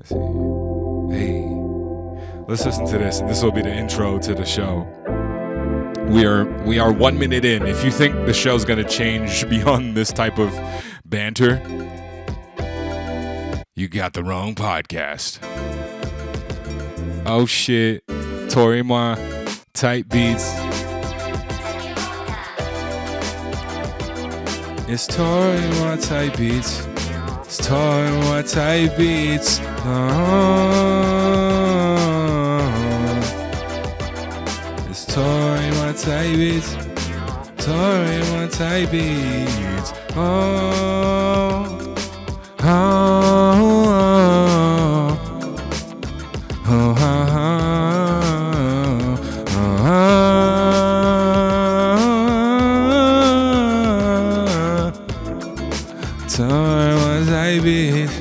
Let's see. Hey, let's listen to this. This will be the intro to the show. We are 1 minute in. If you think the show's gonna change beyond this type of banter, you got the wrong podcast. Oh shit, Torima, Tight Beats. It's Torima, Tight Beats. It's Torima, Tight Beats. It's Torima, Tight Beats. Torima, Tight Beats. Torima, Tight Beats.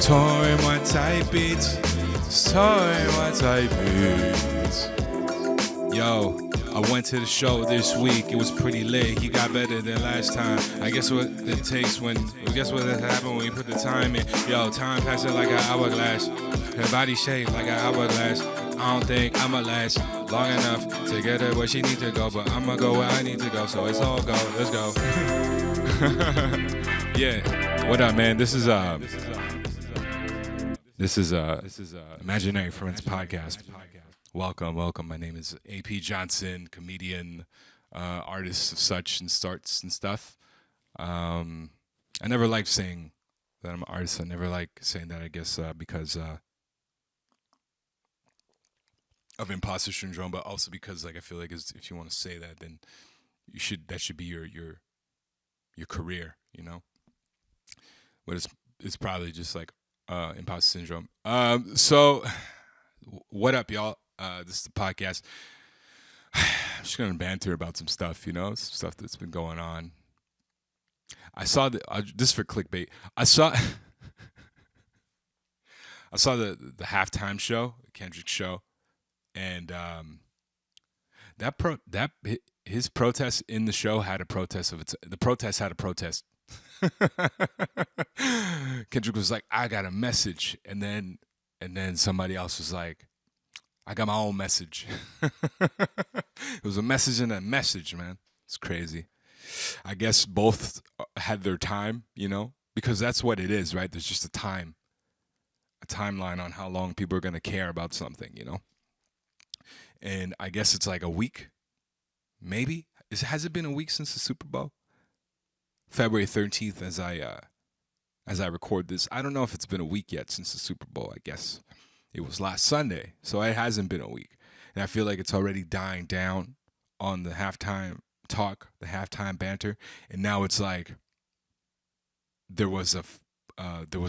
Torima, Tight Beats. Torima, Tight Beats. Yo, I went to the show this week. It was pretty lit. He got better than last time. I guess what it takes when, guess what happened when you put the time in. Yo, time passing like an hourglass. Her body shaped like an hourglass. I don't think I'ma last long enough to get her where she needs to go, but I'ma go where I need to go. So it's all go. Let's go. Yeah. What up, man? This is Imaginary Friends Podcast. Welcome. My name is AP Johnson, comedian, artist of such and starts and stuff. I never liked saying that I'm an artist. I never like saying that, I guess, because of imposter syndrome, but also because I feel like if you want to say that, then that should be your career, But it's probably just like imposter syndrome. So what up, y'all? This is the podcast. I'm just gonna banter about some stuff, some stuff that's been going on. I saw this is for clickbait. I saw the halftime show, Kendrick show, and his protest in the show had a protest of its. The protest had a protest. Kendrick was like, I got a message, and then somebody else was like, I got my own message. It was a message and a message, man. It's crazy. I guess both had their time, because that's what it is, right? There's just a timeline on how long people are going to care about something, And I guess it's like a week, maybe. Has it been a week since the Super Bowl? February 13th, as I record this. I don't know if it's been a week yet since the Super Bowl. I guess it was last Sunday, so it hasn't been a week. And I feel like it's already dying down on the halftime talk, the halftime banter, and now it's like there was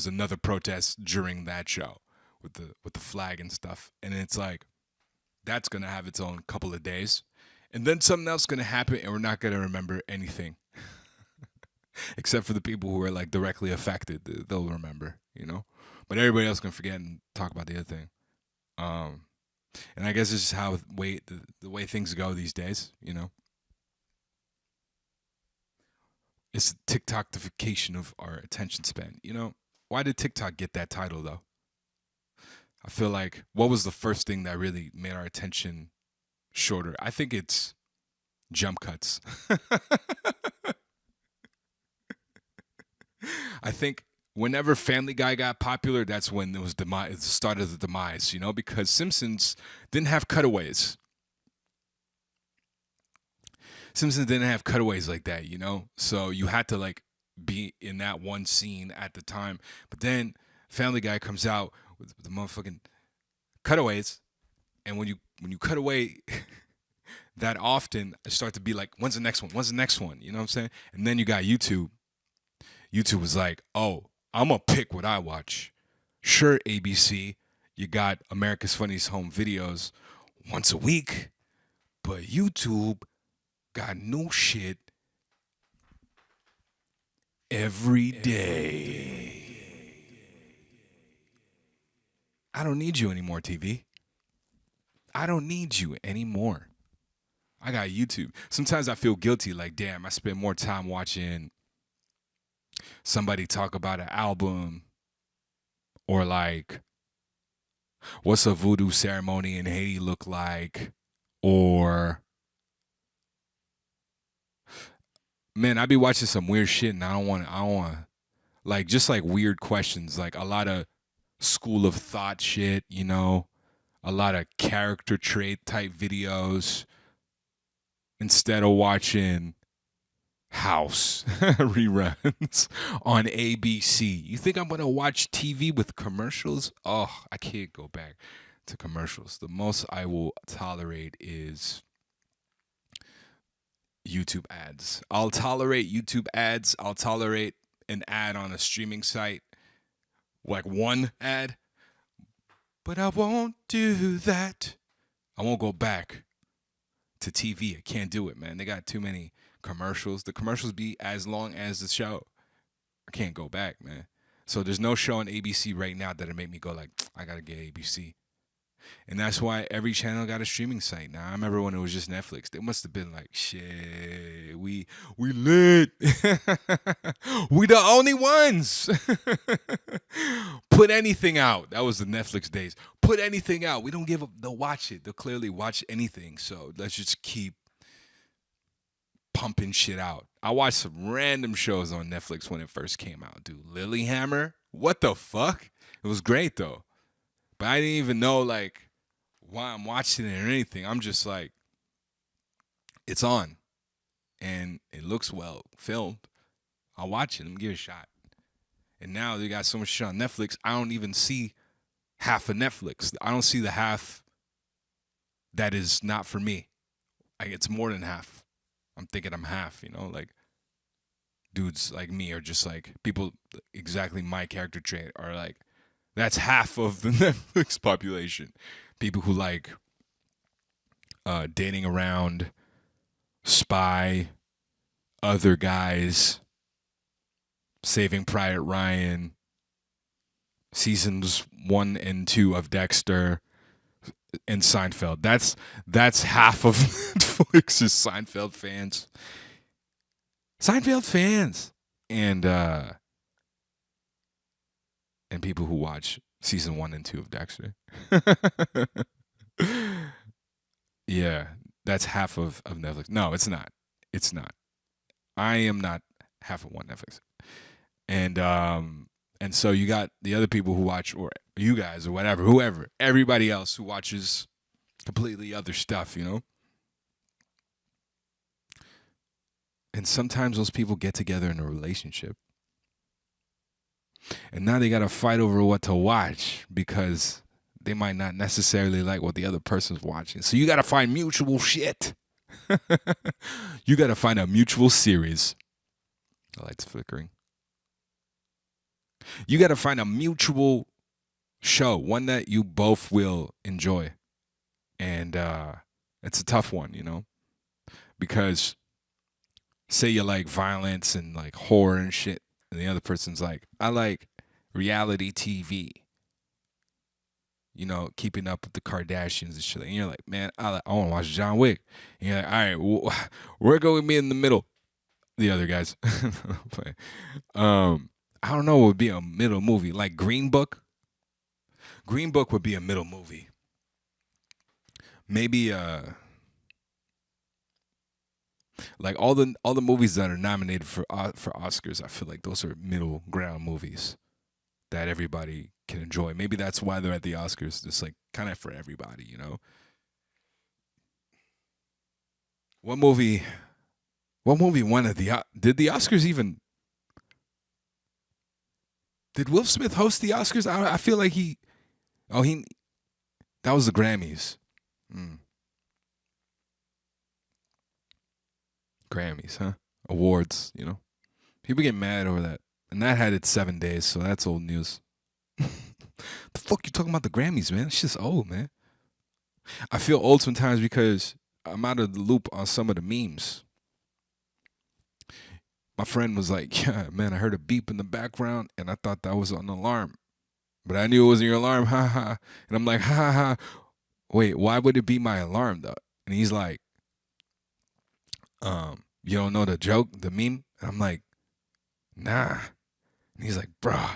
another protest during that show with the flag and stuff, and it's like that's gonna have its own couple of days, and then something else is gonna happen, and we're not gonna remember anything. Except for the people who are like directly affected, they'll remember, But everybody else can forget and talk about the other thing. And I guess this is how the way things go these days, It's the TikTokification of our attention span, Why did TikTok get that title though? I feel like what was the first thing that really made our attention shorter? I think it's jump cuts. I think whenever Family Guy got popular, that's when it was the start of the demise, because Simpsons didn't have cutaways. Simpsons didn't have cutaways like that, So you had to like be in that one scene at the time. But then Family Guy comes out with the motherfucking cutaways, and when you cut away that often, I start to be like, when's the next one? When's the next one? You know what I'm saying? And then you got YouTube. YouTube was like, oh, I'm going to pick what I watch. Sure, ABC, you got America's Funniest Home Videos once a week, but YouTube got new shit every day. I don't need you anymore, TV. I don't need you anymore. I got YouTube. Sometimes I feel guilty, like, damn, I spend more time watching somebody talk about an album or like, what's a voodoo ceremony in Haiti look like? Or, man, I be watching some weird shit and I don't want like, just like weird questions, like a lot of school of thought shit, you know, a lot of character trait type videos instead of watching House reruns on ABC. You think I'm going to watch TV with commercials? Oh, I can't go back to commercials. The most I will tolerate is YouTube ads. I'll tolerate YouTube ads. I'll tolerate an ad on a streaming site, like one ad, but I won't do that. I won't go back to TV. I can't do it, man. They got too many commercials. The commercials be as long as the show. I can't go back, man. So there's no show on ABC right now that'll make me go like, I gotta get ABC. And that's why every channel got a streaming site now. I remember when it was just Netflix. They must have been like, shit, we lit. We the only ones. Put anything out. That was the Netflix days. Put anything out. We don't give up. They'll watch it. They'll clearly watch anything. So let's just keep pumping shit out. I watched some random shows on Netflix when it first came out, dude. Lilyhammer? What the fuck? It was great though. But I didn't even know like why I'm watching it or anything. I'm just like, it's on. And it looks well filmed. I'll watch it. Let me give it a shot. And now they got so much shit on Netflix, I don't even see half of Netflix. I don't see the half that is not for me. Like, it's more than half. I'm thinking I'm half, you know, like dudes like me are just like people exactly my character trait are like, that's half of the Netflix population. People who like dating around, spy, other guys, Saving Private Ryan, seasons 1 and 2 of Dexter, and Seinfeld. That's half of Netflix's Seinfeld fans. Seinfeld fans. And people who watch season 1 and 2 of Dexter. Yeah, that's half of Netflix. No, it's not. It's not. I am not half of one Netflix. And so you got the other people who watch, or you guys or whatever, whoever, everybody else who watches completely other stuff, you know? And sometimes those people get together in a relationship. And now they got to fight over what to watch because they might not necessarily like what the other person's watching. So you got to find mutual shit. You got to find a mutual series. The light's flickering. You got to find a mutual show, one that you both will enjoy. And it's a tough one, you know, because say you like violence and like horror and shit, and the other person's like, I like reality TV. You know, keeping up with the Kardashians and shit. And you're like, man, I want to watch John Wick. And you're like, all right, we're going to be in the middle. The other guys. I don't know what would be a middle movie. Like Green Book. Green Book would be a middle movie. Maybe like all the movies that are nominated for Oscars, I feel like those are middle ground movies that everybody can enjoy. Maybe that's why they're at the Oscars. Just like kind of for everybody, you know. What movie won at the did the Oscars even? Did Will Smith host the Oscars? I feel like he that was the Grammys. Grammys, huh? Awards, you know. People get mad over that. And that had its 7 days, so that's old news. The fuck you talking about the Grammys, man? It's just old, man. I feel old sometimes because I'm out of the loop on some of the memes. My friend was like, yeah, man, I heard a beep in the background and I thought that was an alarm. But I knew it wasn't your alarm, ha ha. And I'm like, ha ha ha. Wait, why would it be my alarm though? And he's like, you don't know the joke, the meme? And I'm like, nah. And he's like, bruh,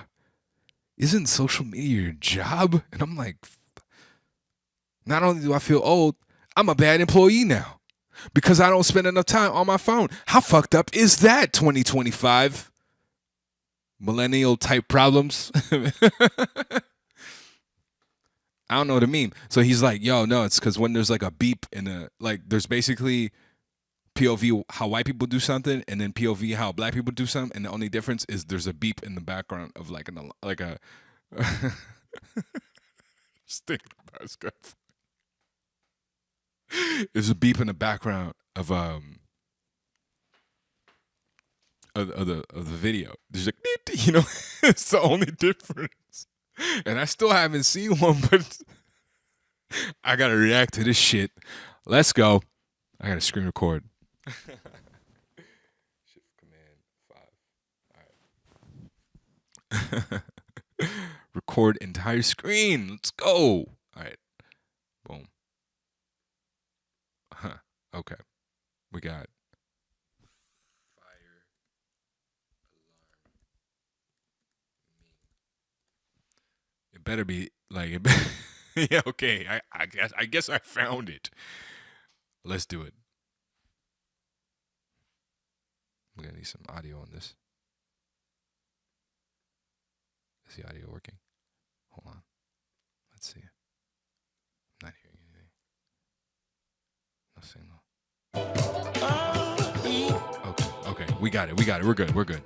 isn't social media your job? And I'm like, not only do I feel old, I'm a bad employee now because I don't spend enough time on my phone. How fucked up is that, 2025? Millennial type problems. I don't know the meme. So he's like, yo, no, it's because when there's like a beep in a, like, there's basically POV how white people do something and then POV how black people do something. And the only difference is there's a beep in the background of like a, just thinking about this guy. There's a beep in the background of the video. There's like, you know, it's the only difference. And I still haven't seen one, but I gotta react to this shit. Let's go. I gotta screen record. Shift Command 5. All right. Record entire screen. Let's go. All right. Boom. Huh. Okay. We got fire alarm. It better be like it. Yeah. Okay. I guess I found it. Let's do it. We're gonna need some audio on this. Is the audio working? Hold on. Let's see. I'm not hearing anything. No signal. Okay. We got it. We're good.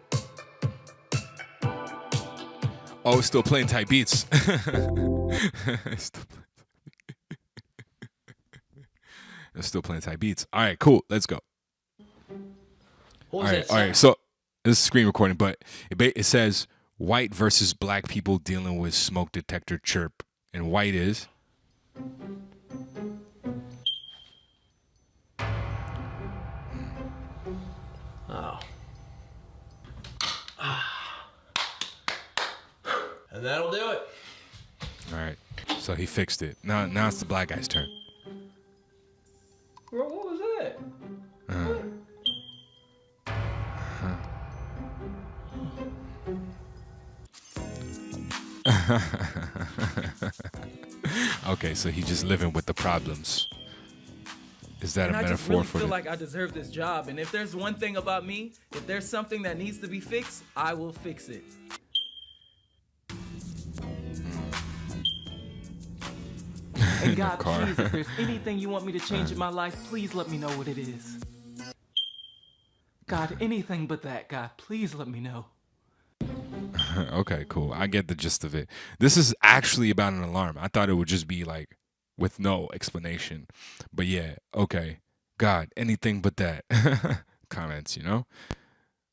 Oh, it's still playing type beats. It's still playing type beats. All right, cool. Let's go. All right. So this is screen recording, but it says white versus black people dealing with smoke detector chirp, and white is. Oh. And that'll do it. All right. So he fixed it. Now it's the black guy's turn. What was that? Okay, so he's just living with the problems. Is that a metaphor I just really for feel like I deserve this job, and if there's one thing about me, if there's something that needs to be fixed, I will fix it. And God, please, if there's anything you want me to change in my life, please let me know what it is. God, anything but that. God, please let me know. Okay, cool. I get the gist of it. This is actually about an alarm. I thought it would just be like with no explanation. But yeah, okay. God, anything but that. Comments, you know?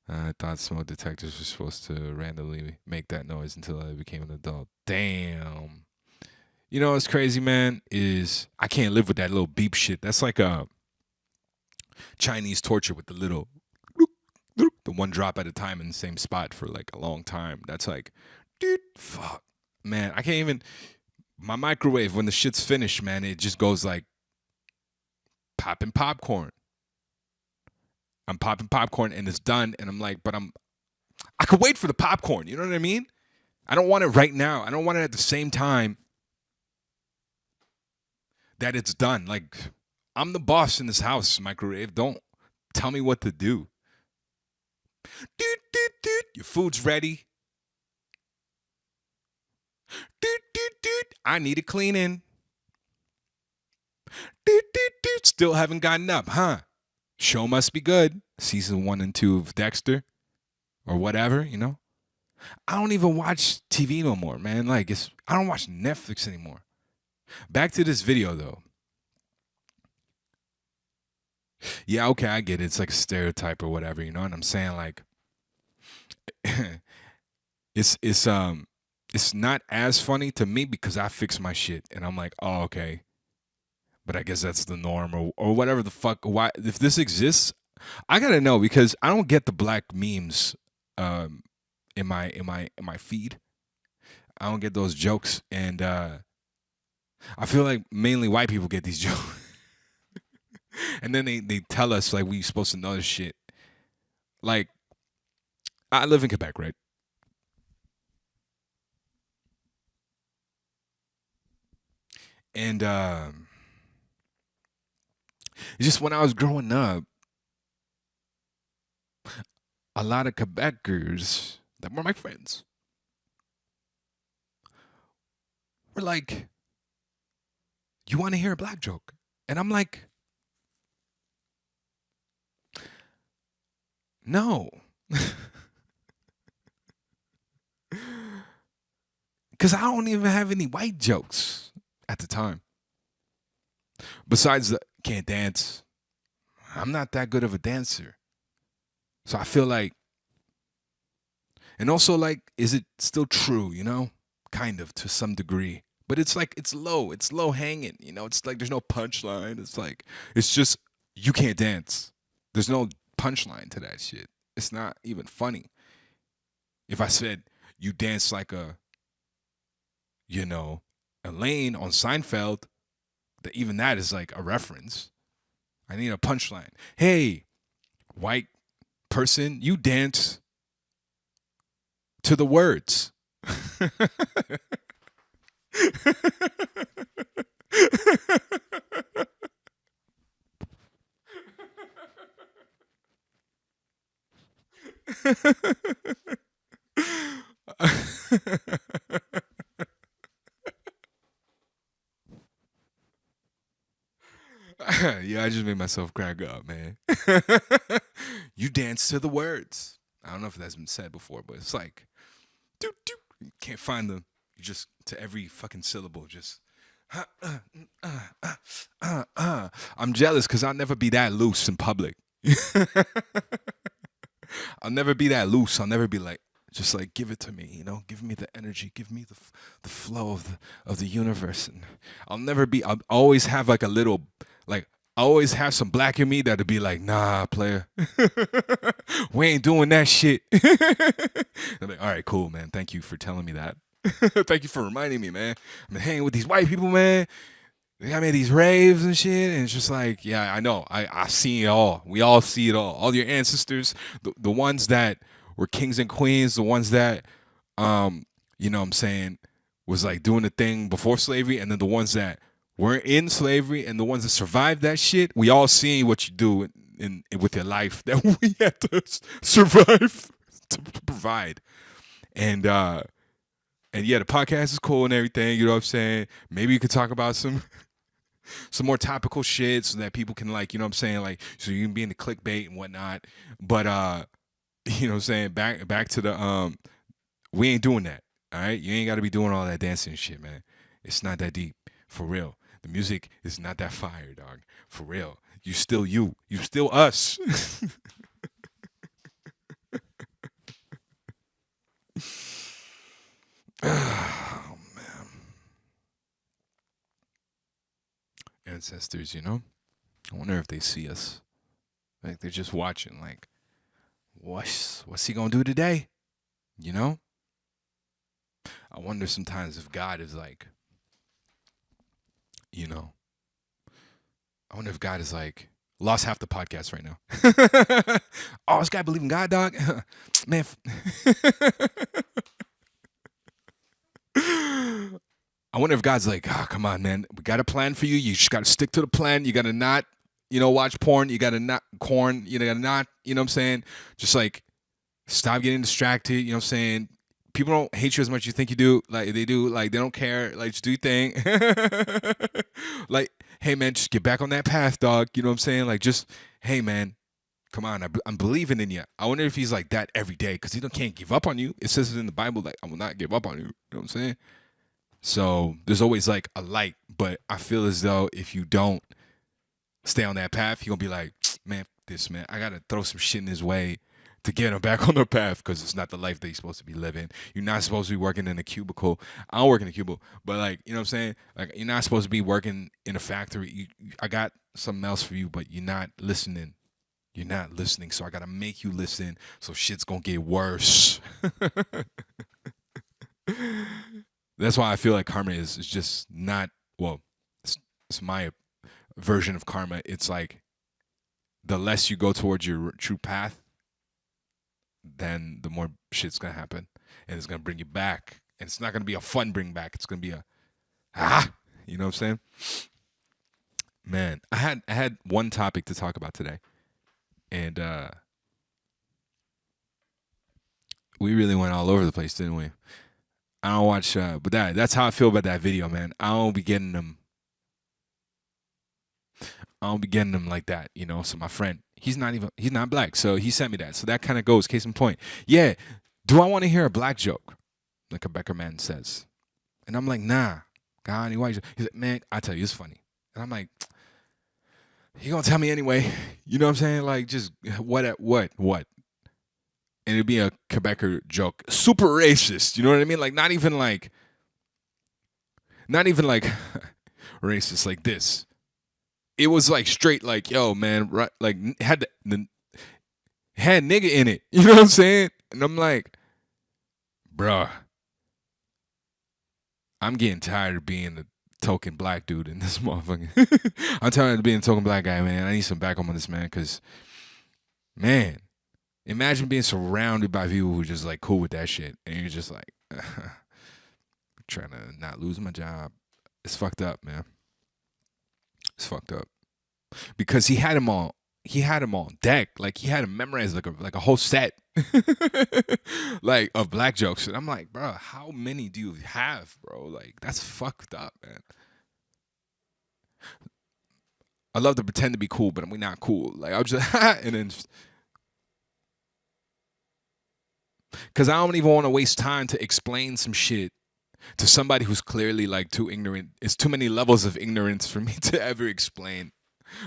I thought smoke detectors were supposed to randomly make that noise until I became an adult. Damn. You know what's crazy, man, is I can't live with that little beep shit. That's like a Chinese torture with the little, the one drop at a time in the same spot for like a long time. That's like, dude, fuck. Man, I can't even, my microwave, when the shit's finished, man, it just goes like popping popcorn. I'm popping popcorn and it's done. And I'm like, I could wait for the popcorn. You know what I mean? I don't want it right now. I don't want it at the same time that it's done. Like, I'm the boss in this house, microwave. Don't tell me what to do. Your food's ready. I need a cleaning. Still haven't gotten up, huh? Show must be good. Season 1 and 2 of Dexter or whatever, you know? I don't even watch TV no more, man. Like, I don't watch Netflix anymore. Back to this video, though. Yeah, okay, I get it. It's like a stereotype or whatever, you know. And I'm saying like, it's not as funny to me because I fix my shit, and I'm like, oh, okay. But I guess that's the norm, or whatever the fuck. Why, if this exists, I gotta know because I don't get the black memes, in my feed. I don't get those jokes, and I feel like mainly white people get these jokes, and then they tell us like we supposed to know this shit. Like I live in Quebec, right? And just when I was growing up, a lot of Quebecers that were my friends were like, "You want to hear a black joke?" And I'm like, "No," because I don't even have any white jokes at the time. Besides the can't dance, I'm not that good of a dancer. So I feel like, and also like, is it still true? You know, kind of to some degree. But it's like it's low hanging. You know, it's like there's no punchline. It's like it's just you can't dance. There's no punchline to that shit. It's not even funny. If I said you dance like you know, Elaine on Seinfeld, that even that is like a reference. I need a punchline. Hey, white person, you dance to the words. Yeah, I just made myself crack up, man. You dance to the words. I don't know if that's been said before, but it's like, doot, doot. You can't find them. You just, to every fucking syllable, just. I'm jealous because I'll never be that loose in public. I'll never be that loose. I'll never be like, just like give it to me, you know, give me the energy, give me the flow of the universe, and I'll always have like a little, like I always have some black in me that'll be like, nah, player, we ain't doing that shit. I'm like, all right, cool, man. Thank you for telling me that. Thank you for reminding me, man. I'm hanging with these white people, man. They got me at these raves and shit, and it's just like, yeah, I know. I see it all. We all see it all. All your ancestors, the ones that were kings and queens, the ones that, you know what I'm saying, was like doing the thing before slavery, and then the ones that were in slavery, and the ones that survived that shit, we all see what you do in with your life that we had to survive to provide. And yeah, the podcast is cool and everything, you know what I'm saying? Maybe you could talk about some more topical shit so that people can like, you know what I'm saying, like so you can be in the clickbait and whatnot. But you know what I'm saying, back to the we ain't doing that. All right? You ain't got to be doing all that dancing and shit, man. It's not that deep. For real. The music is not that fire, dog. For real. You still you. You still us. Oh man. Ancestors, you know? I wonder if they see us. Like they're just watching, like, what's he gonna do today? You know? I wonder sometimes if God is like, you know, I wonder if God is like lost half the podcast right now. Oh, this guy believe in God, dog? Man. I wonder if God's like, oh, come on, man. We got a plan for you. You just got to stick to the plan. You got to not, you know, watch porn. You got to not corn. You got to not, you know what I'm saying? Just like stop getting distracted. You know what I'm saying? People don't hate you as much as you think you do. Like they do. Like they don't care. Like just do your thing. Like, hey, man, just get back on that path, dog. You know what I'm saying? Like just, hey, man, come on. I'm believing in you. I wonder if he's like that every day because he can't give up on you. It says it in the Bible, like, I will not give up on you. You know what I'm saying? So there's always like a light, but I feel as though if you don't stay on that path, you're gonna be like, man, this man, I gotta throw some shit in his way to get him back on the path because it's not the life that he's supposed to be living. You're not supposed to be working in a cubicle. I don't work in a cubicle, but like, you know what I'm saying? Like, you're not supposed to be working in a factory. I got something else for you, but you're not listening. You're not listening, so I gotta make you listen. So shit's gonna get worse. That's why I feel like karma is just not, well, it's my version of karma. It's like the less you go towards your true path, then the more shit's gonna happen, and it's gonna bring you back. And it's not gonna be a fun bring back. It's gonna be a you know what I'm saying? Man, I had one topic to talk about today, and we really went all over the place, didn't we? I don't watch, but that's how I feel about that video, man. I don't be getting them like that, you know. So my friend, he's not black, so he sent me that. So that kind of goes, case in point. Yeah, do I want to hear a black joke, like a Becker man says? And I'm like, nah, God, why? He's like, man, I tell you, it's funny. And I'm like, you gonna tell me anyway? You know what I'm saying? Like, just what? And it'd be a Quebecer joke, super racist. You know what I mean? Like, not even like racist like this. It was like straight, like, yo, man, right? Like, had nigga in it. You know what I'm saying? And I'm like, bruh, I'm getting tired of being the token black dude in this motherfucker. I'm tired of being a token black guy, man. I need some backup on this, man, because, man, imagine being surrounded by people who just like cool with that shit, and you're just like, trying to not lose my job. It's fucked up, man. It's fucked up because he had him on deck, like he had him memorized like a whole set, like of black jokes. And I'm like, bro, how many do you have, bro? Like, that's fucked up, man. I love to pretend to be cool, but we're not cool. Like, I'm just and then. Because I don't even want to waste time to explain some shit to somebody who's clearly like too ignorant. It's too many levels of ignorance for me to ever explain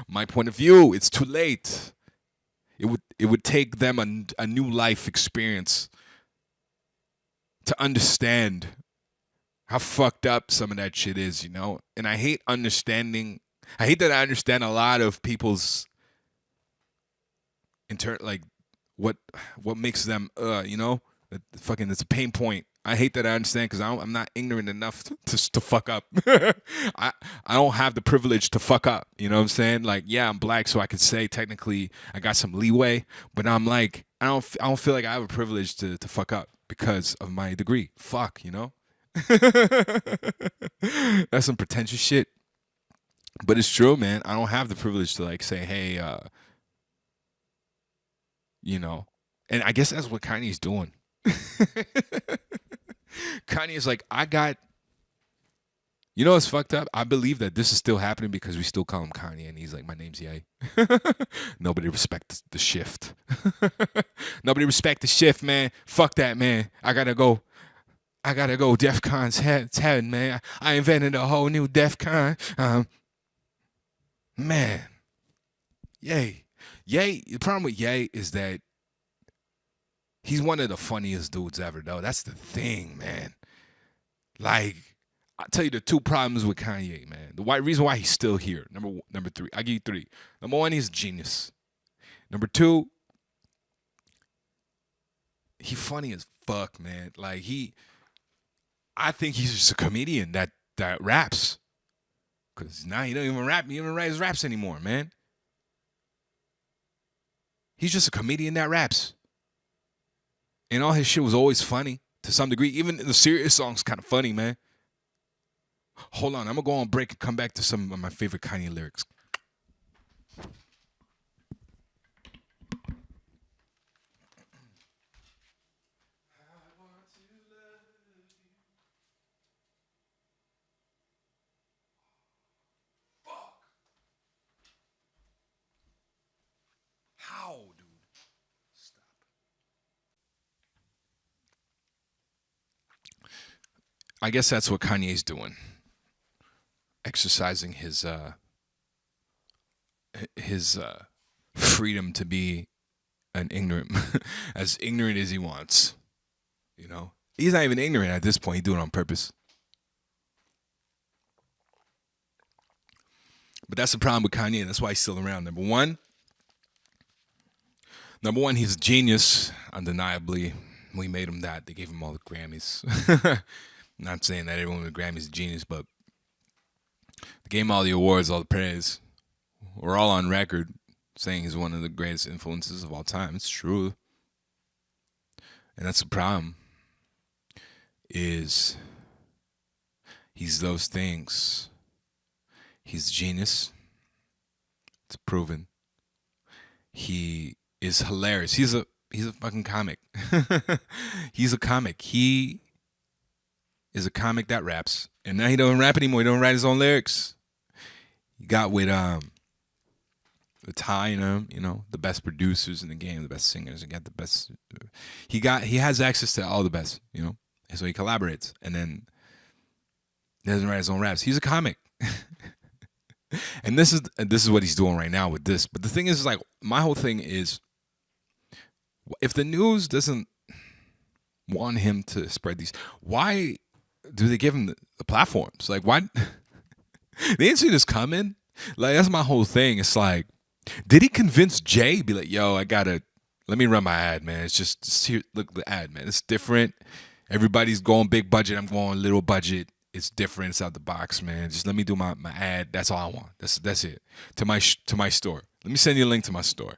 my point of view. It's too late. It would take them a new life experience to understand how fucked up some of that shit is, you know? And I hate understanding. I hate that I understand a lot of people's like what makes them you know, it's a pain point. I hate that I understand because I'm not ignorant enough to fuck up. I don't have the privilege to fuck up. You know what I'm saying? Like, yeah, I'm black, so I could say technically I got some leeway, but I'm like, I don't feel like I have a privilege to fuck up because of my degree. Fuck, you know? That's some pretentious shit. But it's true, man. I don't have the privilege to like say, hey, you know. And I guess that's what Kanye's doing. Kanye is like, you know what's fucked up? I believe that this is still happening because we still call him Kanye, and he's like, my name's Ye. Nobody respects the shift. Nobody respect the shift, man. Fuck that, man. I gotta go. DEF CON's head, man. I invented a whole new DEF CON. Man. Ye. The problem with Ye is that he's one of the funniest dudes ever, though. That's the thing, man. Like, I'll tell you the two problems with Kanye, man. The reason why he's still here. Number three. I'll give you three. Number one, he's a genius. Number two, he funny as fuck, man. Like, I think he's just a comedian that raps. Because now he don't even rap. He don't even write his raps anymore, man. He's just a comedian that raps. And all his shit was always funny to some degree. Even the serious songs kind of funny, man. Hold on, I'm going to go on break and come back to some of my favorite Kanye lyrics. How, dude? Stop. I guess that's what Kanye's doing. Exercising his freedom to be an ignorant, as ignorant as he wants. You know, he's not even ignorant at this point. He's doing it on purpose. But that's the problem with Kanye. That's why he's still around. Number one, he's a genius, undeniably. We made him that. They gave him all the Grammys. Not saying that everyone with Grammys is a genius, but they gave him all the awards, all the praise. We're all on record saying he's one of the greatest influences of all time. It's true. And that's the problem. Is he's those things. He's a genius. It's proven. He is hilarious. He's a fucking comic. He's a comic. He is a comic that raps. And now he don't rap anymore. He don't write his own lyrics. He got with Ty, you know, the best producers in the game, the best singers. He got the best. He has access to all the best, you know. And so he collaborates, and then he doesn't write his own raps. He's a comic. And this is what he's doing right now with this. But the thing is, like, my whole thing is, if the news doesn't want him to spread these, why do they give him the platforms? Like, why? They didn't see this coming. Like, that's my whole thing. It's like, did he convince Jay? Be like, yo, let me run my ad, man. It's just here, look, the ad, man. It's different. Everybody's going big budget. I'm going little budget. It's different. It's out the box, man. Just let me do my ad. That's all I want. That's it. To my store. Let me send you a link to my store.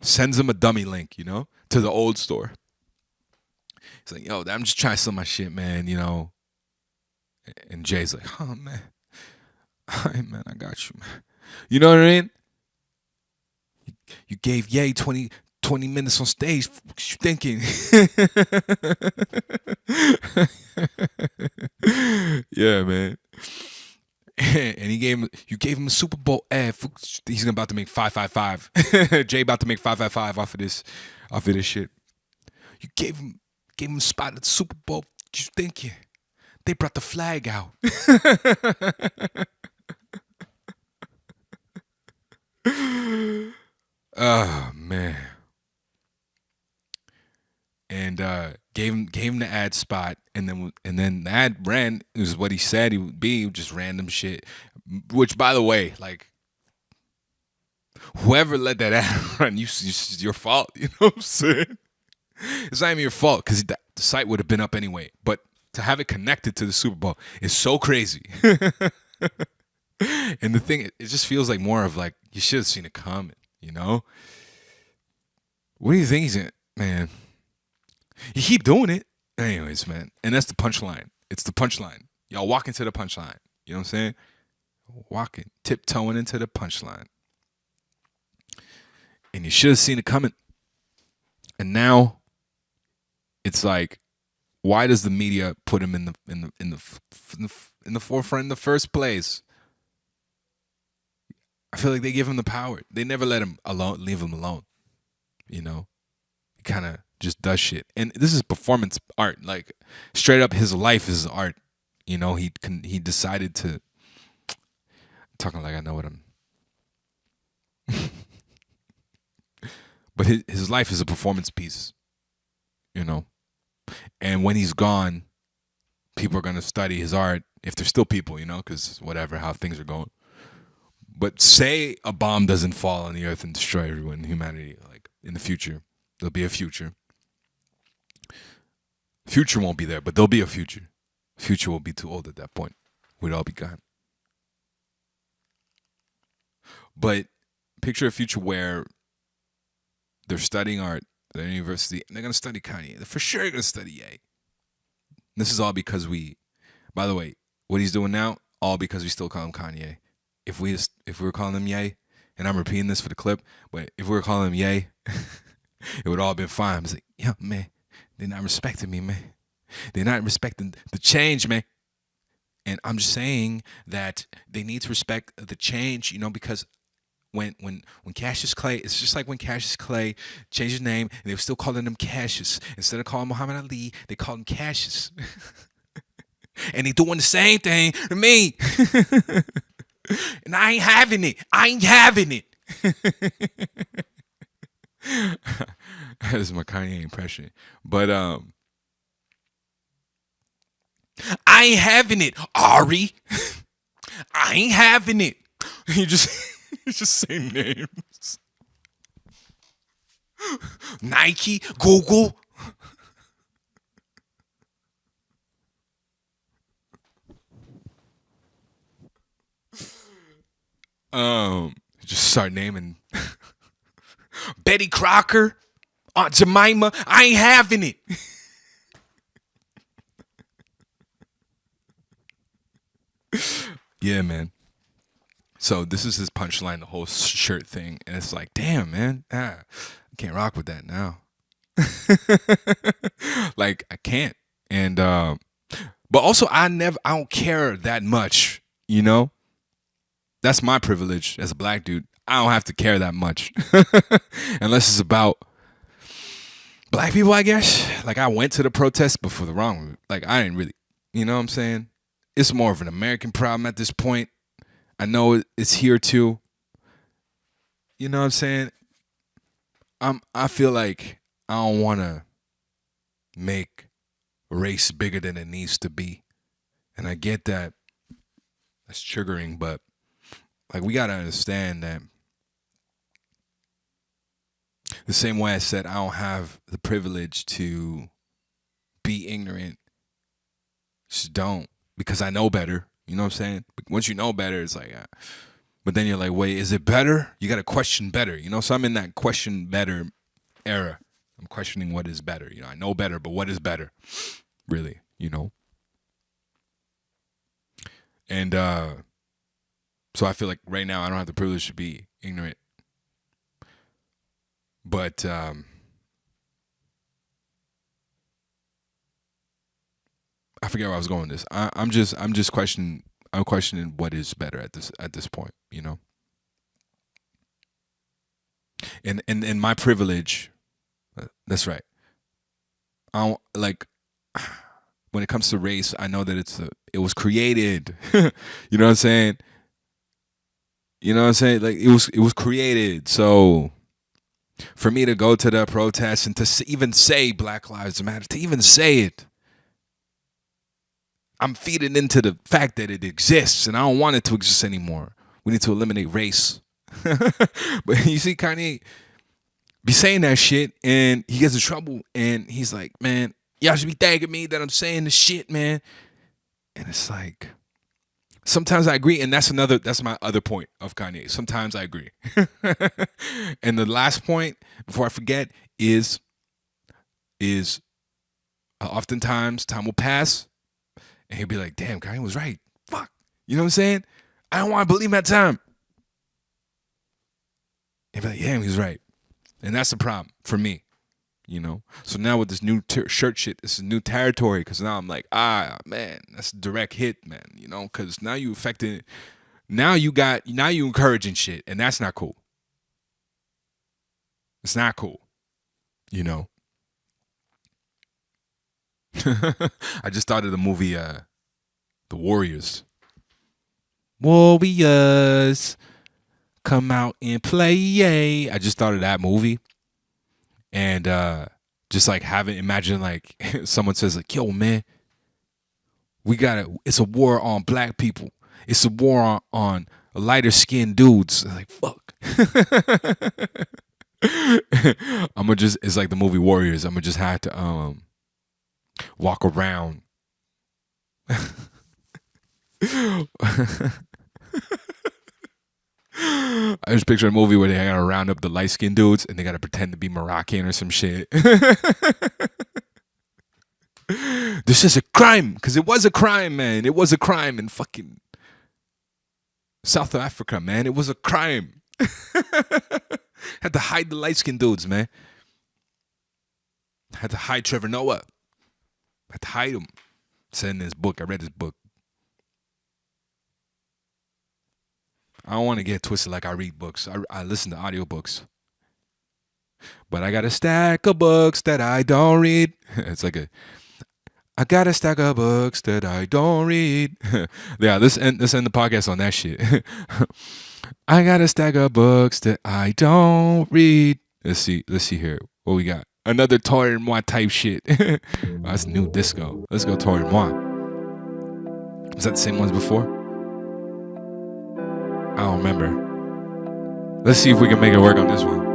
Sends him a dummy link, you know, to the old store. He's like, yo, I'm just trying to sell my shit, man, you know. And Jay's like, oh, man. All right, man, I got you, man. You know what I mean? You gave Ye 20 minutes on stage. What you thinking? Yeah, man. And you gave him a Super Bowl ad. He's about to make 555. Jay about to make 555 off of this shit. You gave him a spot at the Super Bowl. What you thinking? They brought the flag out. Oh, man. And gave him the ad spot, and then the ad ran. It was what he said he would be, just random shit. Which, by the way, like, whoever let that ad run, it's your fault. You know what I'm saying? It's not even your fault, because the site would have been up anyway. But to have it connected to the Super Bowl is so crazy. And the thing, it just feels like more of like, you should have seen it coming, you know? What do you think he's in? Man, you keep doing it. Anyways, man. And that's the punchline. It's the punchline. Y'all walk into the punchline. You know what I'm saying? Walking, tiptoeing into the punchline. And you should have seen it coming. And now it's like, why does the media put him in the forefront in the first place? I feel like they give him the power. They never let him alone, leave him alone. You know, he kind of just does shit. And this is performance art. Like, straight up, his life is art. You know, he decided to. Talking like I know what I'm. But his life is a performance piece. You know, and when he's gone, people are gonna study his art if there's still people. You know, because whatever, how things are going. But say a bomb doesn't fall on the earth and destroy everyone, humanity, like, in the future. There'll be a future. Future won't be there, but there'll be a future. Future will be too old at that point. We'd all be gone. But picture a future where they're studying art at the university, and they're going to study Kanye. They're for sure going to study Ye. This is all because by the way, what he's doing now, all because we still call him Kanye. If we were calling him Ye, and I'm repeating this for the clip, but if we were calling him Ye, it would all been fine. It's like, yo, man, they're not respecting me, man. They're not respecting the change, man. And I'm just saying that they need to respect the change, you know, because when Cassius Clay, it's just like when Cassius Clay changed his name, and they were still calling him Cassius. Instead of calling Muhammad Ali, they called him Cassius. And they doing the same thing to me. And I ain't having it. That's my Kanye impression. But I ain't having it, Ari. I ain't having it. You just you just say names. Nike, Google. Just start naming Betty Crocker, Aunt Jemima. I ain't having it. Yeah, man. So this is his punchline, the whole shirt thing, and it's like, damn, man, I can't rock with that now. Like I can't, and but also I don't care that much, you know. That's my privilege as a black dude. I don't have to care that much, unless it's about black people, I guess. Like I went to the protest, but for the wrong route. Like I didn't really, you know what I'm saying? It's more of an American problem at this point. I know it's here too. You know what I'm saying? I feel like I don't want to make race bigger than it needs to be. And I get that that's triggering, but like we got to understand that the same way I said I don't have the privilege to be ignorant, just don't, because I know better. You know what I'm saying? Once you know better, it's like, but then you're like, wait, is it better? You got to question better, you know? So I'm in that question better era. I'm questioning what is better. You know, I know better, but what is better? Really, you know? And so I feel like right now I don't have the privilege to be ignorant. But I forget where I was going with this. I'm just questioning. I'm questioning what is better at this point. You know. And my privilege. That's right. I don't like. When it comes to race, I know that it was created. You know what I'm saying? You know what I'm saying? Like it was created. So for me to go to the protest and to even say Black Lives Matter, to even say it, I'm feeding into the fact that it exists, and I don't want it to exist anymore. We need to eliminate race. But you see Kanye be saying that shit, and he gets in trouble, and he's like, man, y'all should be thanking me that I'm saying this shit, man. And it's like, sometimes I agree, and that's my other point of Kanye. Sometimes I agree. And the last point, before I forget, is oftentimes time will pass, and he'll be like, damn, Kanye was right. Fuck. You know what I'm saying? I don't want to believe that time. He'll be like, yeah, he was right. And that's the problem for me, you know? So now with this new shirt shit, this is new territory, because now I'm like, man, that's a direct hit, man, you know? Because now you affected, now you encouraging shit, and that's not cool. It's not cool, you know? I just thought of the movie, The Warriors. Warriors, come out and play. I just thought of that movie. And just like imagine like someone says like, yo, man, it's a war on black people. It's a war on lighter skinned dudes. Like, fuck. It's like the movie Warriors. I'm gonna just have to walk around. I just picture a movie where they gotta round up the light skinned dudes and they gotta pretend to be Moroccan or some shit. This is a crime, because it was a crime, man. It was a crime in fucking South Africa, man. It was a crime. Had to hide the light skinned dudes, man. Had to hide Trevor Noah. Had to hide him. Said in this book. I read this book. I don't want to get twisted like I read books. I listen to audiobooks. But I got a stack of books that I don't read. It's like I got a stack of books that I don't read. Yeah, let's end the podcast on that shit. I got a stack of books that I don't read. Let's see here. What we got? Another Toy and Moi type shit. Oh, that's new disco. Let's go Toy and Moi. Was that the same ones before? I don't remember. Let's see if we can make it work on this one.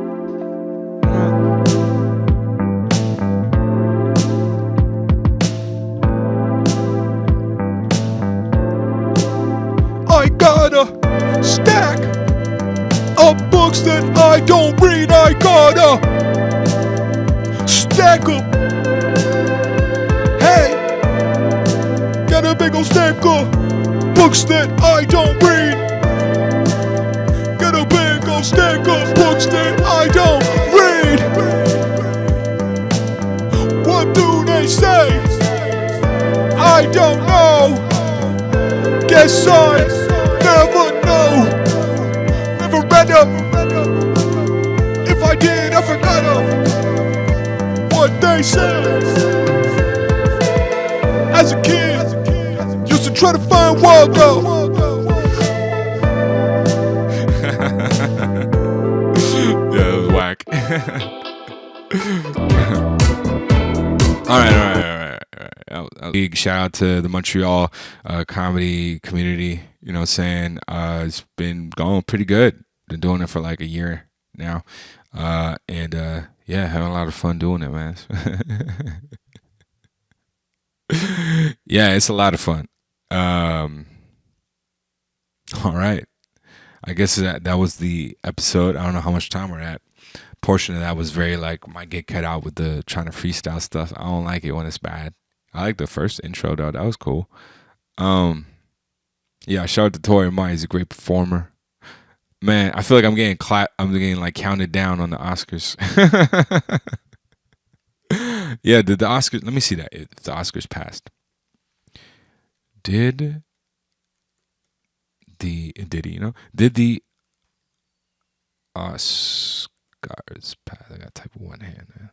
I got a stack of books that I don't read. I got a stack of. Hey, got a big old stack of books that I don't read. Got a big old stack of books that I don't read. What do they say? I don't know. Guess I never know. Never read them. If I did, I forgot them. What they say. As a kid, used to try to find Waldo. Yeah, it was whack. All right. Big shout out to the Montreal comedy community. You know what I'm saying? It's been going pretty good. Been doing it for like a year now. And yeah, having a lot of fun doing it, man. Yeah, it's a lot of fun. All right. I guess that was the episode. I don't know how much time we're at. Portion of that was very like might get cut out with the trying to freestyle stuff. I don't like it when it's bad. I like the first intro though. That was cool. Yeah, shout out to Toy and Moi. He's a great performer. Man, I feel like I'm getting like counted down on the Oscars. Yeah, did the Oscars? Let me see that if the Oscars passed. Did the Oscars pass? I got to type with one hand, man.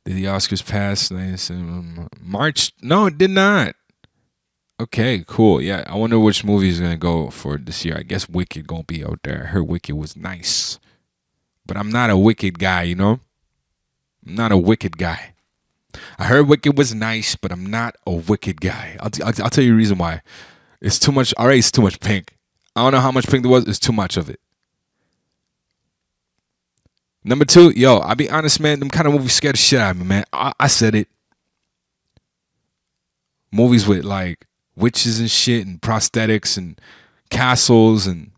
Did the Oscars pass? March? No, it did not. Okay, cool. Yeah, I wonder which movie is gonna go for this year. I guess Wicked gonna be out there. I heard Wicked was nice, but I'm not a Wicked guy, you know. I'm not a Wicked guy. I heard Wicked was nice, but I'm not a Wicked guy. I'll tell you the reason why. It's too much. Already, it's too much pink. I don't know how much pink there was. It's too much of it. Number two, yo, I'll be honest, man. Them kind of movies scare the shit out of me, man. I said it. Movies with like witches and shit and prosthetics and castles and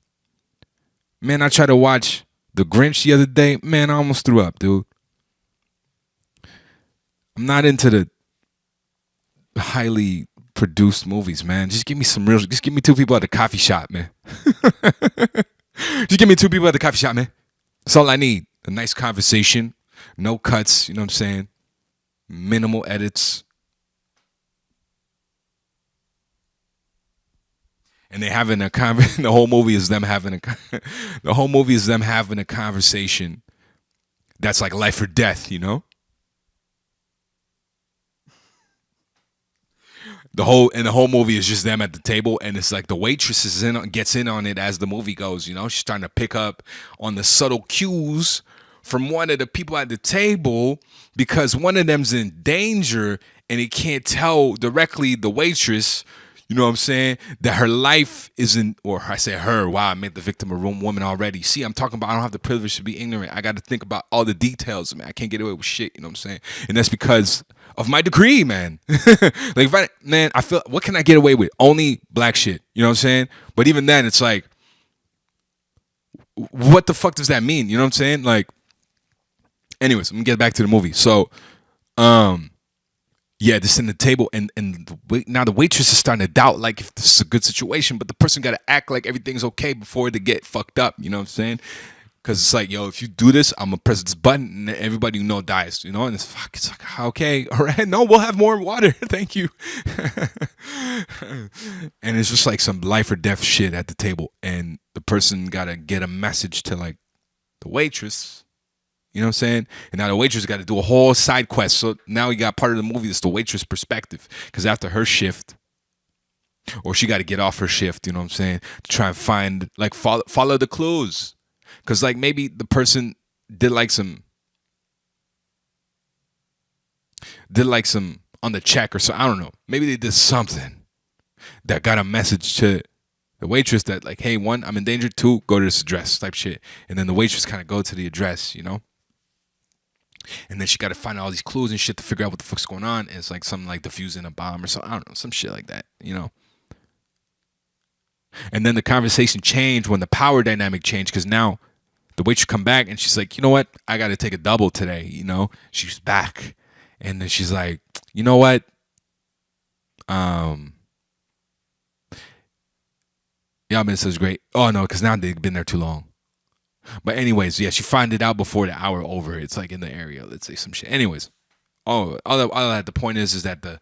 man, I tried to watch The Grinch the other day. Man, I almost threw up, dude. I'm not into the highly produced movies, man. Just give me two people at the coffee shop, man. Just give me two people at the coffee shop, man. That's all I need. A nice conversation, no cuts, you know what I'm saying? Minimal edits. And they having a the whole movie is them having a conversation that's like life or death, you know? The whole movie is just them at the table, and it's like the waitress gets in on it as the movie goes. You know, she's trying to pick up on the subtle cues from one of the people at the table because one of them's in danger, and he can't tell directly the waitress. You know what I'm saying? That her life isn't, or I say her. Wow, I made the victim a woman already. See, I'm talking about I don't have the privilege to be ignorant. I got to think about all the details, man. I can't get away with shit. You know what I'm saying? And that's because of my degree, man. Like, I feel, what can I get away with? Only black shit. You know what I'm saying? But even then, it's like, what the fuck does that mean? You know what I'm saying? Like, anyways, I'm gonna get back to the movie. So, yeah, this in the table, and now the waitress is starting to doubt like if this is a good situation, but the person got to act like everything's okay before they get fucked up. You know what I'm saying? Because it's like, yo, if you do this, I'm gonna press this button, and everybody you know dies. You know, and it's like, okay, all right, no, we'll have more water, thank you. And it's just like some life or death shit at the table, and the person gotta get a message to like the waitress. You know what I'm saying? And now the waitress got to do a whole side quest. So now we got part of the movie that's the waitress perspective. Because after her shift, Or she got to get off her shift, you know what I'm saying? To try and find, like, follow the clues. Because, like, maybe the person did like some on the check or so. I don't know. Maybe they did something that got a message to the waitress that, like, hey, one, I'm in danger. Two, go to this address type shit. And then the waitress kind of go to the address, you know? And then she got to find all these clues and shit to figure out what the fuck's going on. And it's like something like defusing a bomb or something. I don't know. Some shit like that, you know? And then the conversation changed when the power dynamic changed, because now the waitress come back and she's like, you know what? I got to take a double today, you know? She's back. And then she's like, you know what? Y'all been so great. Oh, no, because now they've been there too long. But anyways, yeah, she find it out before the hour over. It's like in the area, let's say some shit. Anyways, all that the point is that the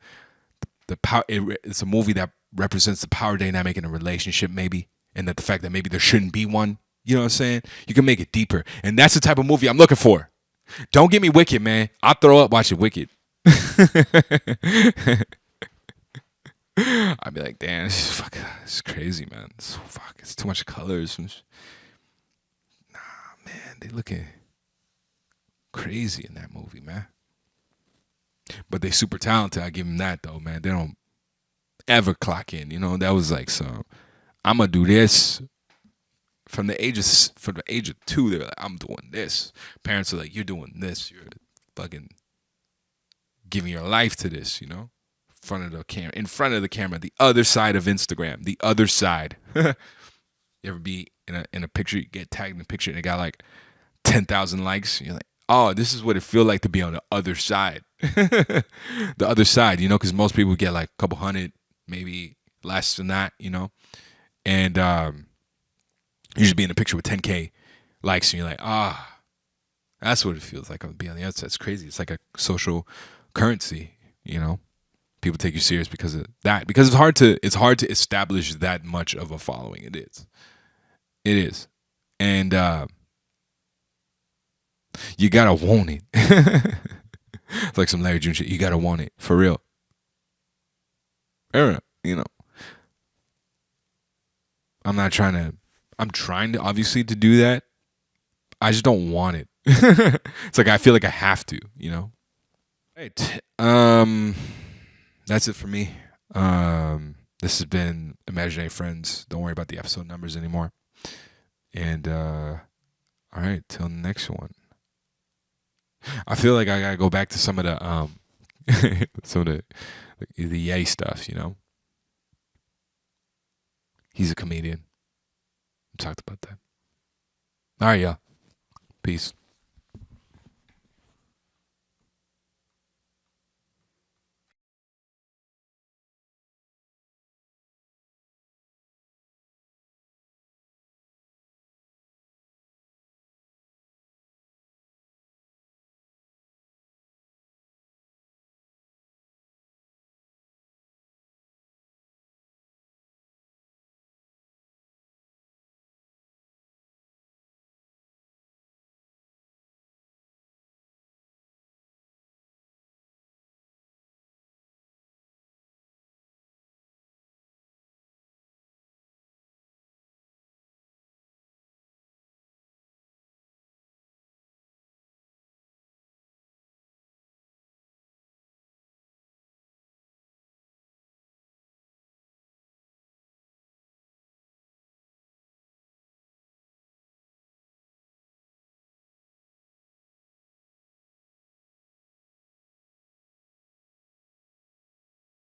power, it's a movie that represents the power dynamic in a relationship, maybe, and that the fact that maybe there shouldn't be one. You know what I'm saying? You can make it deeper, and that's the type of movie I'm looking for. Don't get me Wicked, man. I'll throw up watching Wicked. I'd be like, damn, it's crazy, man. It's too much colors. Nah, man, they looking crazy in that movie, man. But they super talented. I give them that, though, man. They don't ever clock in. You know, that was like some, I'm gonna do this. From the age of 2, they're like, I'm doing this. Parents are like, you're doing this. You're fucking giving your life to this, you know? In front of the camera, the other side of Instagram, the other side. You ever be in a picture, you get tagged in a picture and it got like 10,000 likes? You're like, oh, this is what it feels like to be on the other side. The other side, you know, because most people get like a couple hundred, maybe less than that, you know? And you just be in a picture with 10K likes and you're like, that's what it feels like to be on the outside. It's crazy. It's like a social currency, you know? People take you serious because of that. Because it's hard to establish that much of a following. It is. And you gotta want it. It's like some Larry June shit. You gotta want it. For real. You know. I'm trying to obviously to do that. I just don't want it. It's like I feel like I have to, you know? Right. That's it for me. This has been Imaginary Friends. Don't worry about the episode numbers anymore. And all right, till next one. I feel like I gotta go back to some of the the Ye stuff, you know. He's a comedian. We talked about that. All right, y'all. Peace.